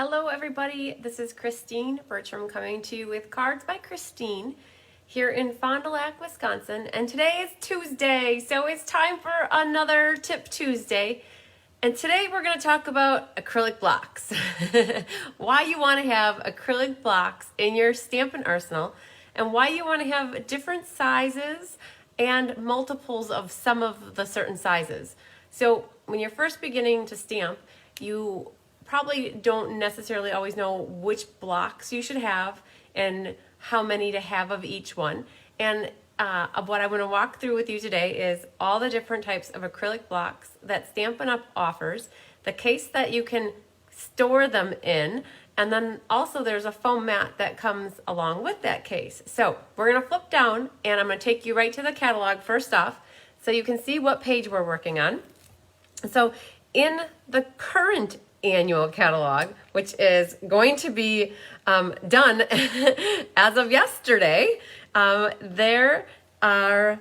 Hello everybody, this is Christine Bertram coming to you with Cards by Christine here in Fond du Lac, Wisconsin. And today is Tuesday, so it's time for another Tip Tuesday. And today we're going to talk about acrylic blocks. Why you want to have acrylic blocks in your stamping arsenal and why you want to have different sizes and multiples of some of the certain sizes. So when you're first beginning to stamp, you probably don't necessarily always know which blocks you should have and how many to have of each one. And what I want to walk through with you today is all the different types of acrylic blocks that Stampin' Up! Offers, the case that you can store them in, and then also there's a foam mat that comes along with that case. So we're going to flip down and I'm going to take you right to the catalog first off so you can see what page we're working on. So in the current annual catalog, which is going to be done as of yesterday, there are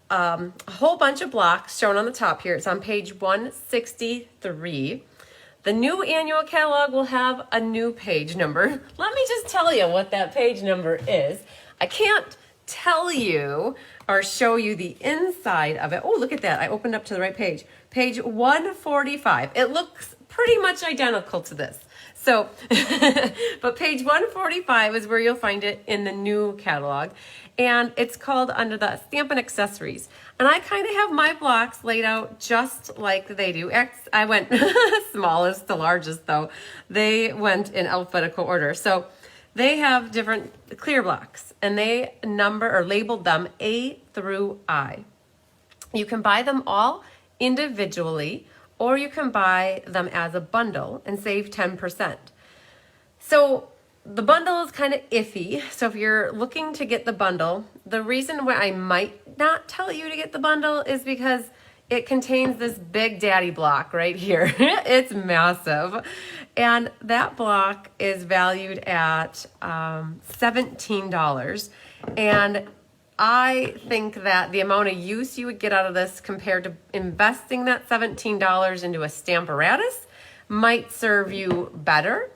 a whole bunch of blocks shown on the top here. It's on page 163. The new annual catalog will have a new page number. Let me just tell you what that page number is. I can't tell you or show you the inside of it. Oh, look at that. I opened up to the right page. Page 145. It looks pretty much identical to this. So, but page 145 is where you'll find it in the new catalog. And it's called under the Stampin' Accessories. And I kind of have my blocks laid out just like they do. I went smallest to largest though. They went in alphabetical order. So they have different clear blocks and they number or labeled them A through I. You can buy them all individually or you can buy them as a bundle and save 10%. So the bundle is kind of iffy. So if you're looking to get the bundle, the reason why I might not tell you to get the bundle is because it contains this big daddy block right here. It's massive. And that block is valued at $17. And I think that the amount of use you would get out of this compared to investing that $17 into a Stamparatus might serve you better.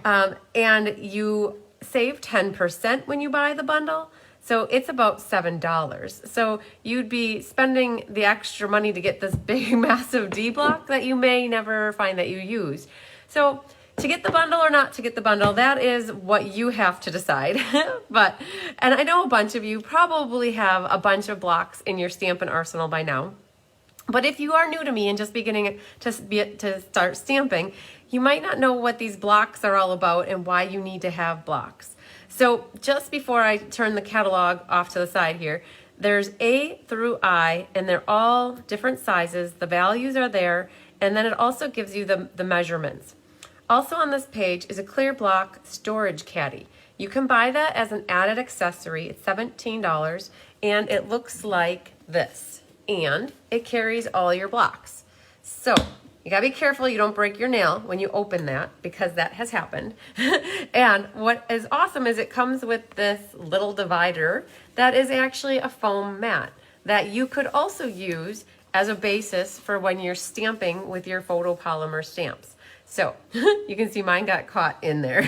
And you save 10% when you buy the bundle. So it's about $7. So you'd be spending the extra money to get this big, massive D block that you may never find that you use. So to get the bundle or not to get the bundle, that is what you have to decide. And I know a bunch of you probably have a bunch of blocks in your Stampin' Arsenal by now. But if you are new to me and just beginning to start stamping, you might not know what these blocks are all about and why you need to have blocks. So just before I turn the catalog off to the side here, there's A through I, and they're all different sizes. The values are there, and then it also gives you the measurements. Also on this page is a clear block storage caddy. You can buy that as an added accessory. It's $17, and it looks like this. And it carries all your blocks. So you gotta be careful you don't break your nail when you open that, because that has happened. And what is awesome is it comes with this little divider that is actually a foam mat that you could also use as a basis for when you're stamping with your photopolymer stamps. So you can see mine got caught in there.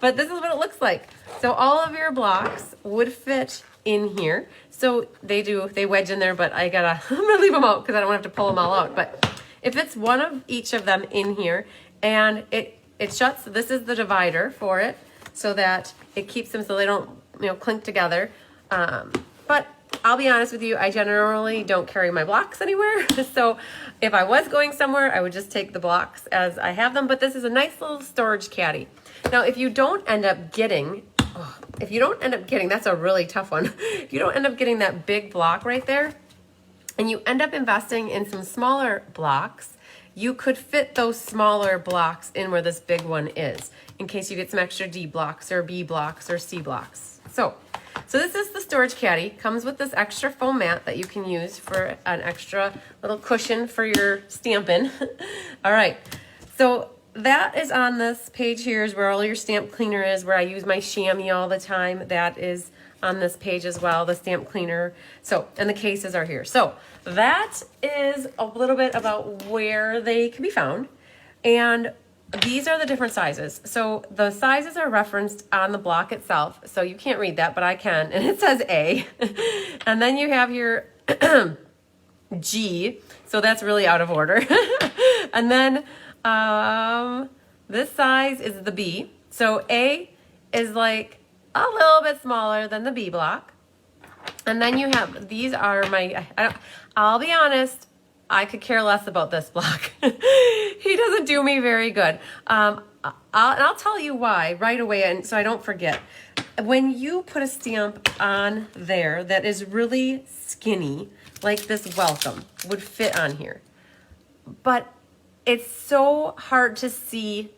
But this is what it looks like. So all of your blocks would fit in here. So they wedge in there, but I'm gonna leave them out because I don't have to pull them all out. But if it's one of each of them in here and it shuts, this is the divider for it so that it keeps them so they don't clink together. But I'll be honest with you, I generally don't carry my blocks anywhere. So if I was going somewhere, I would just take the blocks as I have them. But this is a nice little storage caddy. Now, if you don't end up getting, that's a really tough one. If you don't end up getting that big block right there, and you end up investing in some smaller blocks, you could fit those smaller blocks in where this big one is, in case you get some extra D blocks or B blocks or C blocks. So this is the storage caddy. Comes with this extra foam mat that you can use for an extra little cushion for your stamping. All right, so that is on this page here is where all your stamp cleaner is, where I use my chamois all the time. That is on this page as well, the stamp cleaner. So, and the cases are here. So that is a little bit about where they can be found. And these are the different sizes. So the sizes are referenced on the block itself. So you can't read that, but I can. And it says A. And then you have your G. So that's really out of order. And then this size is the B. So A is like a little bit smaller than the B block. And then you have, these are my, I'll be honest, I could care less about this block. He doesn't do me very good. I'll tell you why right away, and so I don't forget. When you put a stamp on there that is really skinny, like this welcome would fit on here, but it's so hard to see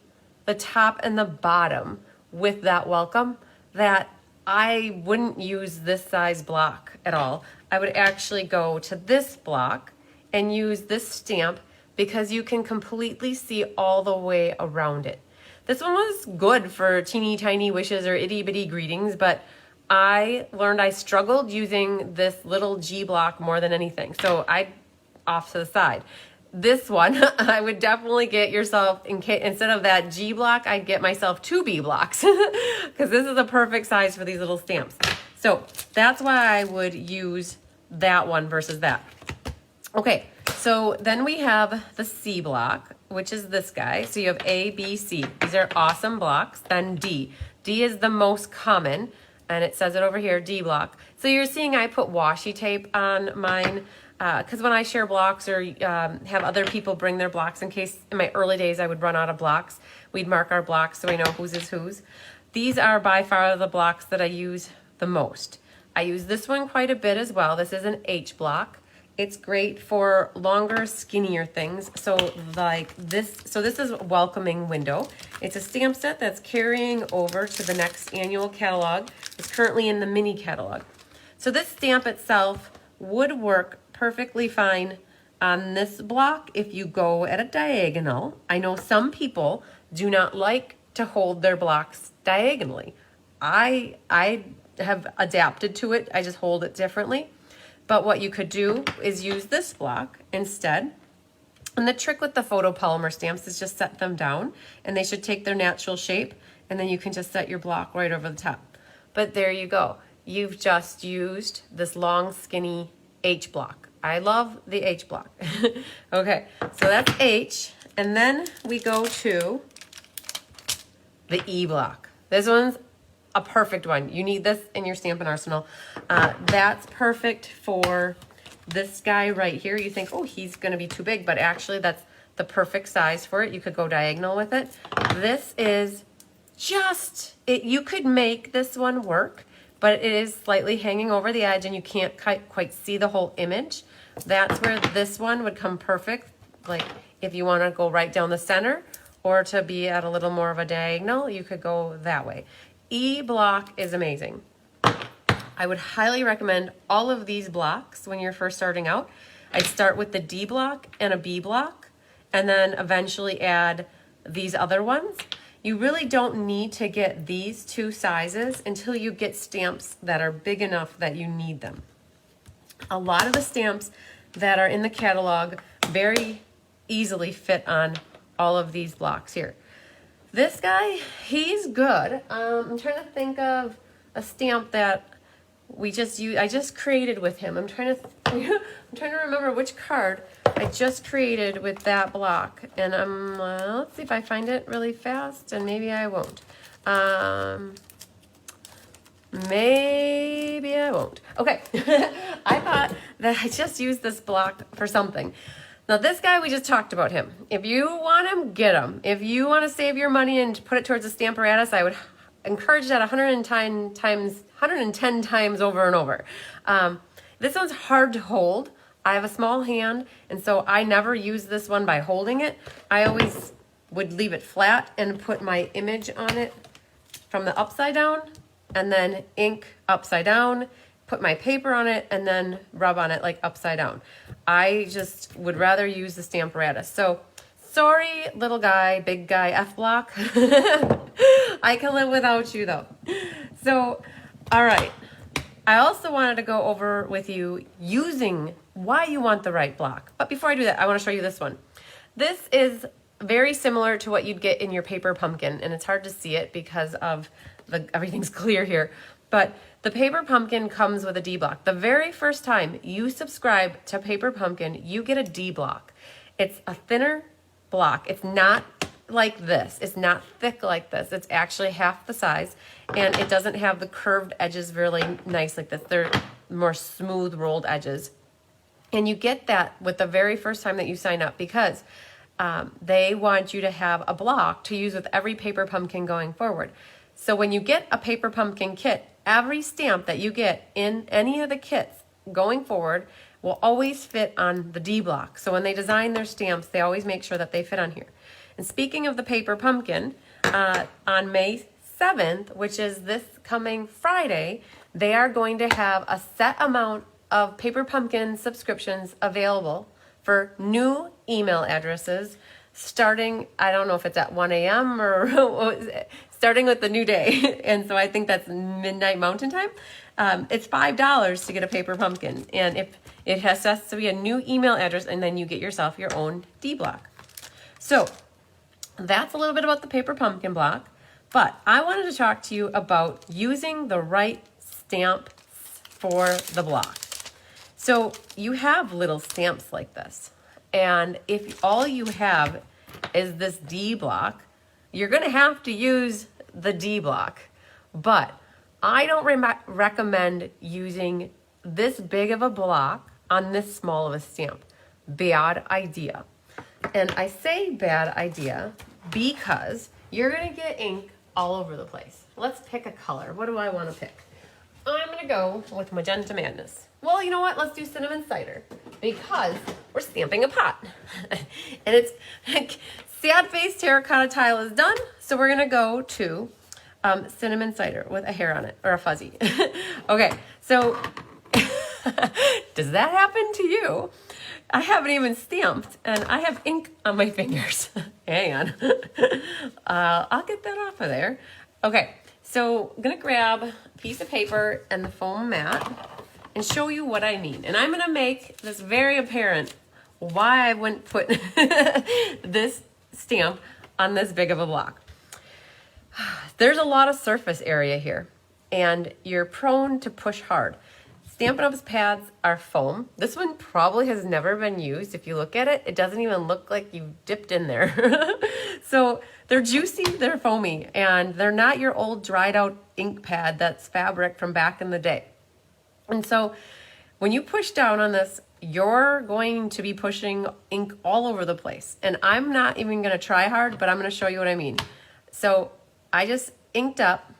the top and the bottom with that welcome that I wouldn't use this size block at all. I would actually go to this block and use this stamp because you can completely see all the way around it. This one was good for teeny tiny wishes or itty bitty greetings, but I learned I struggled using this little G block more than anything. So I off to the side. This one, I would definitely get yourself, instead of that G block, I'd get myself 2 B blocks because this is a perfect size for these little stamps. So that's why I would use that one versus that. Okay, so then we have the C block, which is this guy. So you have A, B, C. These are awesome blocks. Then D. D is the most common, and it says it over here, D block. So you're seeing I put washi tape on mine because when I share blocks or have other people bring their blocks, in case in my early days I would run out of blocks, we'd mark our blocks so we know whose is whose. These are by far the blocks that I use the most. I use this one quite a bit as well. This is an H block. It's great for longer, skinnier things. So like this, so this is a welcoming window. It's a stamp set that's carrying over to the next annual catalog. It's currently in the mini catalog. So this stamp itself would work perfectly fine on this block if you go at a diagonal. I know some people do not like to hold their blocks diagonally. I have adapted to it. I just hold it differently. But what you could do is use this block instead. And the trick with the photopolymer stamps is just set them down and they should take their natural shape, and then you can just set your block right over the top. But there you go. You've just used this long, skinny H block. I love the H block. Okay, so that's H. And then we go to the E block. This one's a perfect one. You need this in your Stampin' Arsenal. That's perfect for this guy right here. You think, oh, he's gonna be too big, but actually that's the perfect size for it. You could go diagonal with it. This is just, you could make this one work, but it is slightly hanging over the edge and you can't quite see the whole image. That's where this one would come perfect. Like if you wanna go right down the center or to be at a little more of a diagonal, you could go that way. E block is amazing. I would highly recommend all of these blocks when you're first starting out. I'd start with the D block and a B block, and then eventually add these other ones. You really don't need to get these 2 sizes until you get stamps that are big enough that you need them. A lot of the stamps that are in the catalog very easily fit on all of these blocks here. This guy, he's good. I'm trying to think of a stamp that we just used. I just created with him. I'm trying to remember which card I just created with that block. And let's see if I find it really fast, and maybe I won't. Maybe I won't. Okay, I thought that I just used this block for something. Now this guy, we just talked about him. If you want him, get him. If you want to save your money and put it towards a Stamparatus, I would encourage that 110 times over and over. This one's hard to hold. I have a small hand, and so I never use this one by holding it. I always would leave it flat and put my image on it from the upside down, and then ink upside down, put my paper on it, and then rub on it like upside down. I just would rather use the Stamparatus. So sorry, little guy, big guy, F block. I can live without you though. So, all right. I also wanted to go over with you using why you want the right block. But before I do that, I want to show you this one. This is very similar to what you'd get in your paper pumpkin, and it's hard to see it because of everything's clear here. But the paper pumpkin comes with a D block. The very first time you subscribe to Paper Pumpkin, you get a D block. It's a thinner block. It's not like this. It's not thick like this. It's actually half the size, and it doesn't have the curved edges really nice like this. They're more smooth rolled edges. And you get that with the very first time that you sign up because they want you to have a block to use with every paper pumpkin going forward. So when you get a paper pumpkin kit, every stamp that you get in any of the kits going forward will always fit on the D block. So when they design their stamps, they always make sure that they fit on here. And speaking of the paper pumpkin, on May 7th, which is this coming Friday, they are going to have a set amount of paper pumpkin subscriptions available for new email addresses starting, I don't know if it's at 1 a.m. or starting with the new day. And so I think that's midnight Mountain Time. It's $5 to get a paper pumpkin. And if it has to be a new email address, and then you get yourself your own D block. So that's a little bit about the paper pumpkin block. But I wanted to talk to you about using the right stamp for the block. So you have little stamps like this. And if all you have is this D block, you're going to have to use the D block. But I don't recommend using this big of a block on this small of a stamp. Bad idea. And I say bad idea because you're going to get ink all over the place. Let's pick a color. What do I want to pick? I'm going to go with Magenta Madness. Well, you know what? Let's do Cinnamon Cider because we're stamping a pot. And it's sad face terracotta tile is done. So we're going to go to Cinnamon Cider with a hair on it or a fuzzy. Okay, so does that happen to you? I haven't even stamped and I have ink on my fingers. Hang on. I'll get that off of there. Okay, so I'm going to grab a piece of paper and the foam mat and show you what I mean. And I'm going to make this very apparent why I wouldn't put this stamp on this big of a block. There's a lot of surface area here and you're prone to push hard. Stampin' Up's pads are foam. This one probably has never been used. If you look at it, it doesn't even look like you dipped in there. So they're juicy, they're foamy, and they're not your old dried out ink pad that's fabric from back in the day. And so when you push down on this, you're going to be pushing ink all over the place. And I'm not even gonna try hard, but I'm gonna show you what I mean. So I just inked up,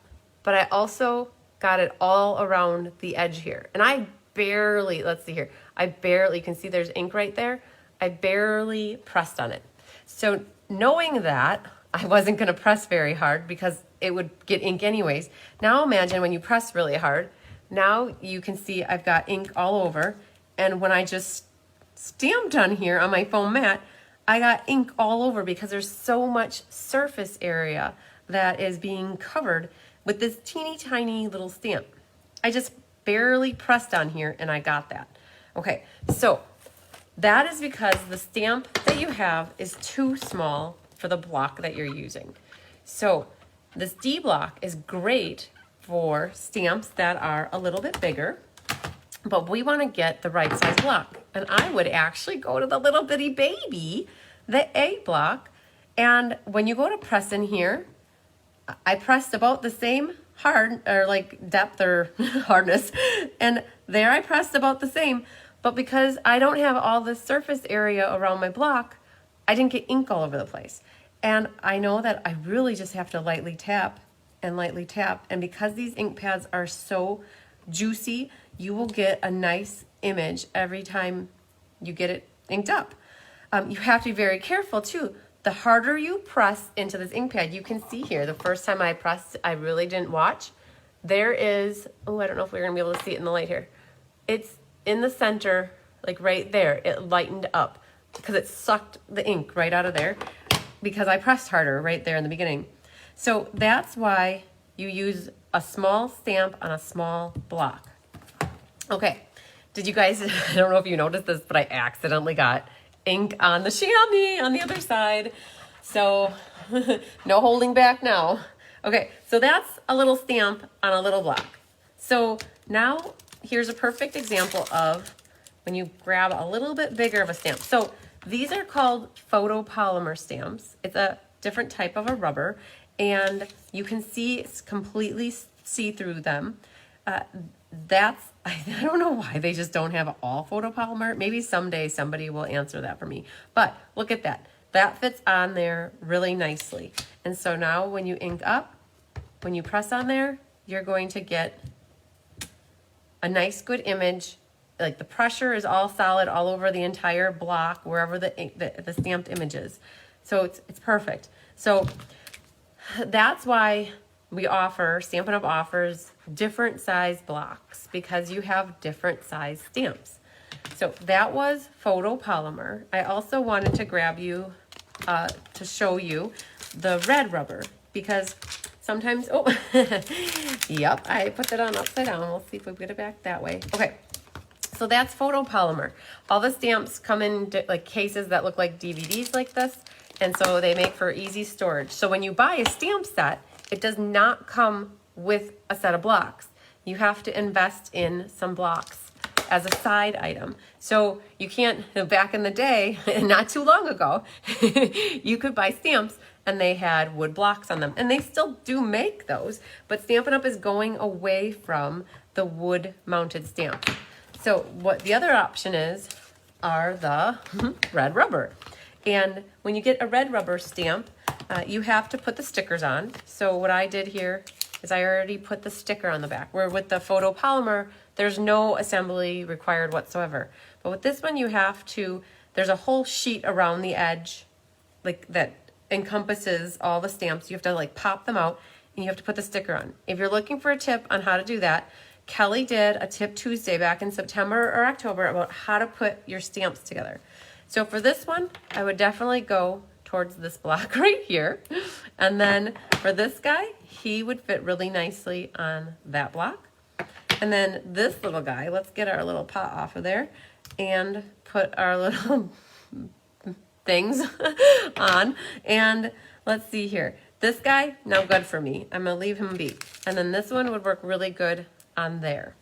but I also got it all around the edge here. And I barely, let's see here, you can see there's ink right there. I barely pressed on it. So knowing that, I wasn't gonna press very hard because it would get ink anyways. Now imagine when you press really hard, now you can see I've got ink all over. And when I just stamped on here on my foam mat, I got ink all over because there's so much surface area that is being covered with this teeny tiny little stamp. I just barely pressed on here and I got that. Okay, so that is because the stamp that you have is too small for the block that you're using. So this D block is great for stamps that are a little bit bigger, but we want to get the right size block. And I would actually go to the little bitty baby, the A block. And when you go to press in here, I pressed about the same hard or like depth or hardness, and there I pressed about the same, but because I don't have all this surface area around my block, I didn't get ink all over the place. And I know that I really just have to lightly tap, and because these ink pads are so juicy, you will get a nice image every time you get it inked up. You have to be very careful too. The harder you press into this ink pad, you can see here, the first time I pressed, I really didn't watch. There is, oh, I don't know if we're gonna be able to see it in the light here. It's in the center, like right there, it lightened up because it sucked the ink right out of there because I pressed harder right there in the beginning. So that's why you use a small stamp on a small block. Okay, did you guys, I don't know if you noticed this, but I accidentally got ink on the chamois on the other side. So no holding back now. Okay, so that's a little stamp on a little block. So now here's a perfect example of when you grab a little bit bigger of a stamp. So these are called photopolymer stamps. It's a different type of a rubber, and you can completely see through them. I don't know why they just don't have all photopolymer. Maybe someday somebody will answer that for me. But look at that. That fits on there really nicely. And so now when you ink up, when you press on there, you're going to get a nice good image. Like the pressure is all solid all over the entire block, wherever the stamped image is. So it's perfect. So that's why we offer, Stampin' Up! Offers different size blocks, because you have different size stamps. So that was photopolymer. I also wanted to grab you to show you the red rubber, because sometimes, oh, yep, I put that on upside down. We'll see if we get it back that way. Okay, so that's photopolymer. All the stamps come in like cases that look like DVDs like this, and so they make for easy storage. So when you buy a stamp set, it does not come with a set of blocks. You have to invest in some blocks as a side item. So you can't, back in the day, not too long ago, you could buy stamps and they had wood blocks on them. And they still do make those, but Stampin' Up! Is going away from the wood mounted stamps. So what the other option is are the red rubber. And when you get a red rubber stamp, you have to put the stickers on. So what I did here is I already put the sticker on the back, where with the photopolymer, there's no assembly required whatsoever. But with this one, you have to, there's a whole sheet around the edge, like that encompasses all the stamps. You have to like pop them out and you have to put the sticker on. If you're looking for a tip on how to do that, Kelly did a Tip Tuesday back in September or October about how to put your stamps together. So for this one, I would definitely go towards this block right here. And then for this guy, he would fit really nicely on that block. And then this little guy, let's get our little pot off of there and put our little things on. And let's see here. This guy, no good for me. I'm gonna leave him be. And then this one would work really good on there.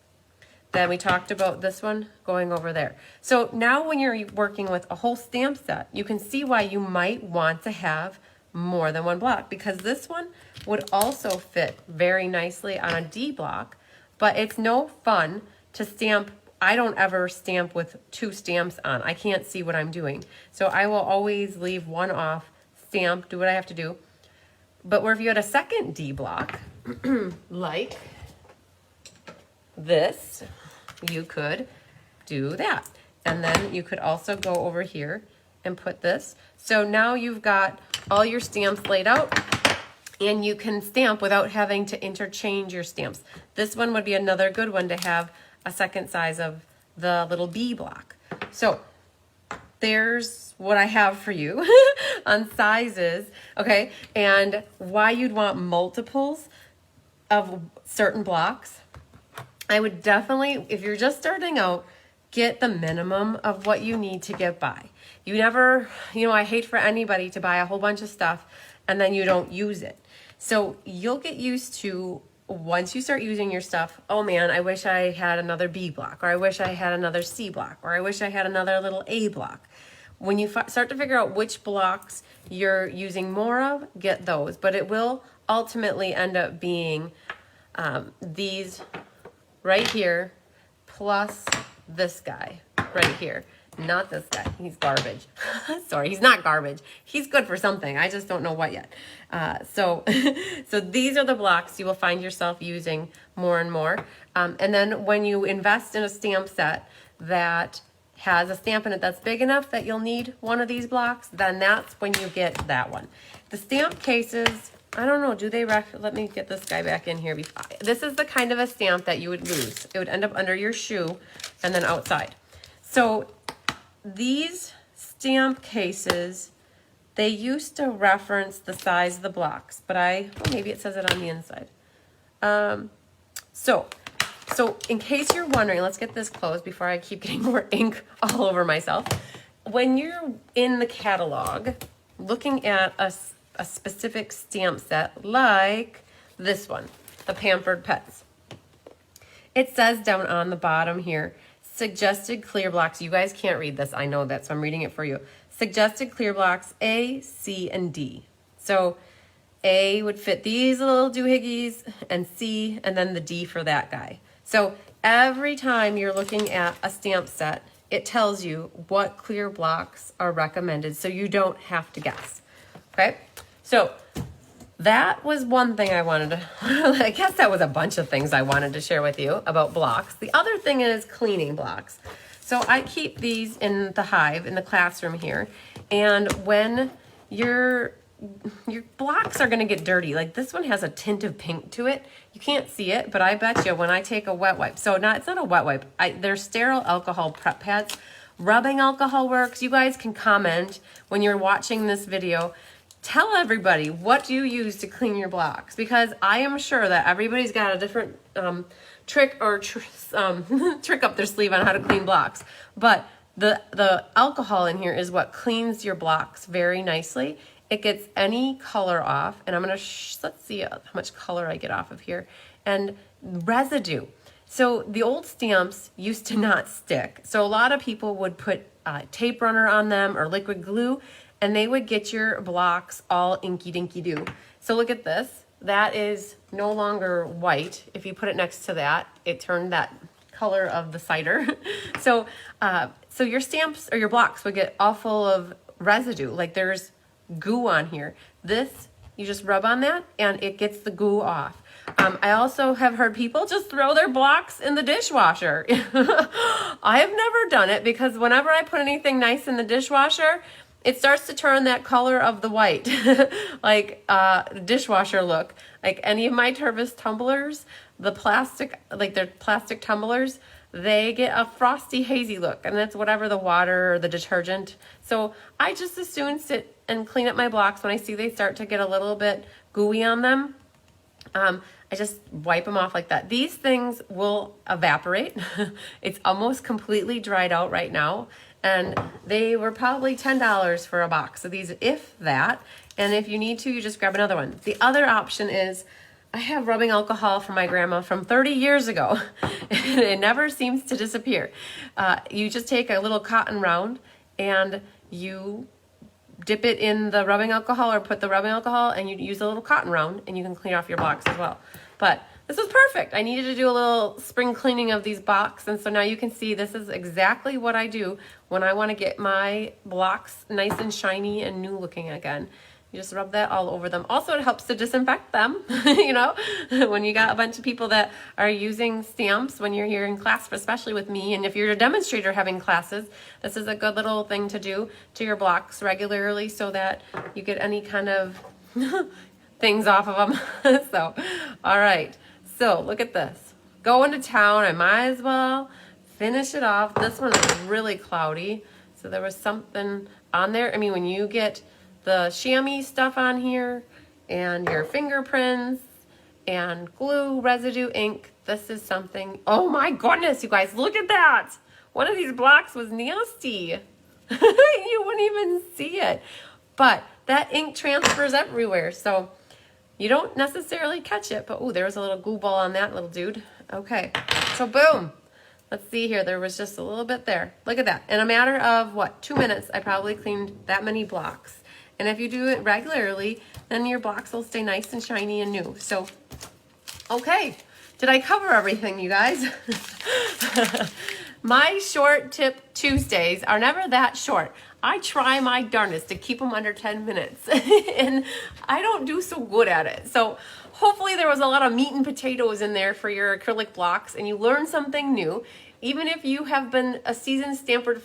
Then we talked about this one going over there. So now when you're working with a whole stamp set, you can see why you might want to have more than one block, because this one would also fit very nicely on a D block, but it's no fun to stamp. I don't ever stamp with two stamps on. I can't see what I'm doing. So I will always leave one off, stamp, do what I have to do. But where if you had a second D block, like this, you could do that. And then you could also go over here and put this. So now you've got all your stamps laid out and you can stamp without having to interchange your stamps. This one would be another good one to have a second size of the little B block. So there's what I have for you on sizes, okay? And why you'd want multiples of certain blocks. I would definitely, if you're just starting out, get the minimum of what you need to get by. You never, I hate for anybody to buy a whole bunch of stuff and then you don't use it. So you'll get used to, once you start using your stuff, oh man, I wish I had another B block, or I wish I had another C block, or I wish I had another little A block. When you start to figure out which blocks you're using more of, get those. But it will ultimately end up being these right here plus this guy right here. Not this guy. He's garbage. Sorry, he's not garbage. He's good for something. I just don't know what yet. So these are the blocks you will find yourself using more and more. And then when you invest in a stamp set that has a stamp in it that's big enough that you'll need one of these blocks, then that's when you get that one. The stamp cases, I don't know, do they let me get this guy back in here. This is the kind of a stamp that you would lose. It would end up under your shoe and then outside. So these stamp cases, they used to reference the size of the blocks, but maybe it says it on the inside. So in case you're wondering, let's get this closed before I keep getting more ink all over myself. When you're in the catalog, looking at a specific stamp set like this one, the Pampered Pets. It says down on the bottom here, suggested clear blocks. You guys can't read this, I know that, so I'm reading it for you. Suggested clear blocks A, C, and D. So A would fit these little doohickeys, and C, and then the D for that guy. So every time you're looking at a stamp set, it tells you what clear blocks are recommended, so you don't have to guess. Okay? So that was one thing I wanted to, I guess that was a bunch of things I wanted to share with you about blocks. The other thing is cleaning blocks. So I keep these in the hive, in the classroom here, and when your blocks are gonna get dirty, like this one has a tint of pink to it. You can't see it, but I bet you when I take a wet wipe, so it's not a wet wipe, they're sterile alcohol prep pads. Rubbing alcohol works. You guys can comment when you're watching this video. Tell everybody, what do you use to clean your blocks? Because I am sure that everybody's got a different trick or trick up their sleeve on how to clean blocks. But the alcohol in here is what cleans your blocks very nicely. It gets any color off, and I'm gonna, let's see how much color I get off of here. And residue. So the old stamps used to not stick. So a lot of people would put tape runner on them or liquid glue, and they would get your blocks all inky dinky doo. So look at this. That is no longer white. If you put it next to that, it turned that color of the cider. So your stamps or your blocks would get all full of residue. Like there's goo on here. This, you just rub on that and it gets the goo off. I also have heard people just throw their blocks in the dishwasher. I have never done it because whenever I put anything nice in the dishwasher, it starts to turn that color of the white, like dishwasher look. Like any of my Tervis tumblers, the plastic, like they're plastic tumblers, they get a frosty, hazy look, and that's whatever the water or the detergent. So I just as soon sit and clean up my blocks when I see they start to get a little bit gooey on them. I just wipe them off like that. These things will evaporate. It's almost completely dried out right now. And they were probably $10 for a box of these, if that. And if you need to, you just grab another one. The other option is, I have rubbing alcohol from my grandma from 30 years ago. It never seems to disappear. You just take a little cotton round and you dip it in the rubbing alcohol or put the rubbing alcohol and you use a little cotton round and you can clean off your blocks as well. But this was perfect. I needed to do a little spring cleaning of these blocks, and so now you can see this is exactly what I do when I want to get my blocks nice and shiny and new looking again. You just rub that all over them. Also, it helps to disinfect them, you know, when you got a bunch of people that are using stamps when you're here in class, especially with me. And if you're a demonstrator having classes, this is a good little thing to do to your blocks regularly so that you get any kind of things off of them. So, all right. So look at this. Going to town, I might as well finish it off. This one is really cloudy. So there was something on there. I mean, when you get the chamois stuff on here and your fingerprints and glue, residue, ink, this is something. Oh my goodness, you guys, look at that. One of these blocks was nasty. You wouldn't even see it. But that ink transfers everywhere. So you don't necessarily catch it, but oh, there was a little glue ball on that little dude. Okay, so boom. Let's see here, there was just a little bit there. Look at that. In a matter of, what, 2 minutes, I probably cleaned that many blocks. And if you do it regularly, then your blocks will stay nice and shiny and new. So, okay, did I cover everything, you guys? My short tip Tuesdays are never that short. I try my darndest to keep them under 10 minutes, and I don't do so good at it. So hopefully there was a lot of meat and potatoes in there for your acrylic blocks, and you learned something new. Even if you have been a seasoned stamper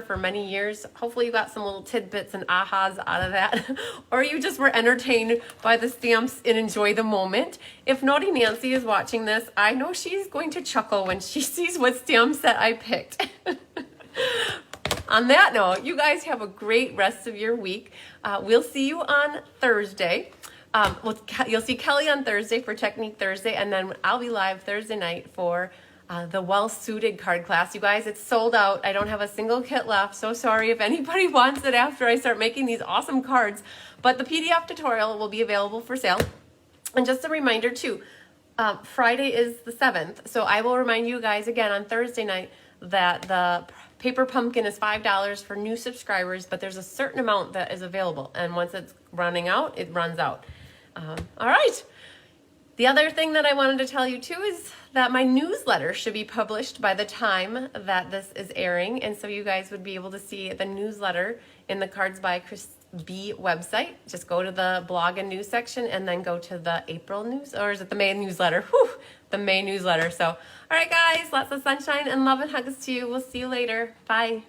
for many years, hopefully you got some little tidbits and ahas out of that. Or you just were entertained by the stamps and enjoy the moment. If Naughty Nancy is watching this, I know she's going to chuckle when she sees what stamp set I picked. On that note, you guys have a great rest of your week. We'll see you on Thursday. You'll see Kelly on Thursday for Technique Thursday, and then I'll be live Thursday night for the well-suited card class. You guys, it's sold out. I don't have a single kit left. So sorry if anybody wants it after I start making these awesome cards. But the PDF tutorial will be available for sale. And just a reminder too, Friday is the 7th. So I will remind you guys again on Thursday night that the paper pumpkin is $5 for new subscribers, but there's a certain amount that is available. And once it's running out, it runs out. All right. The other thing that I wanted to tell you too is that my newsletter should be published by the time that this is airing. And so you guys would be able to see the newsletter in the Cards by Chris B website. Just go to the blog and news section and then go to the April news, or is it the May newsletter? Whew, the May newsletter. So, all right guys, lots of sunshine and love and hugs to you. We'll see you later. Bye.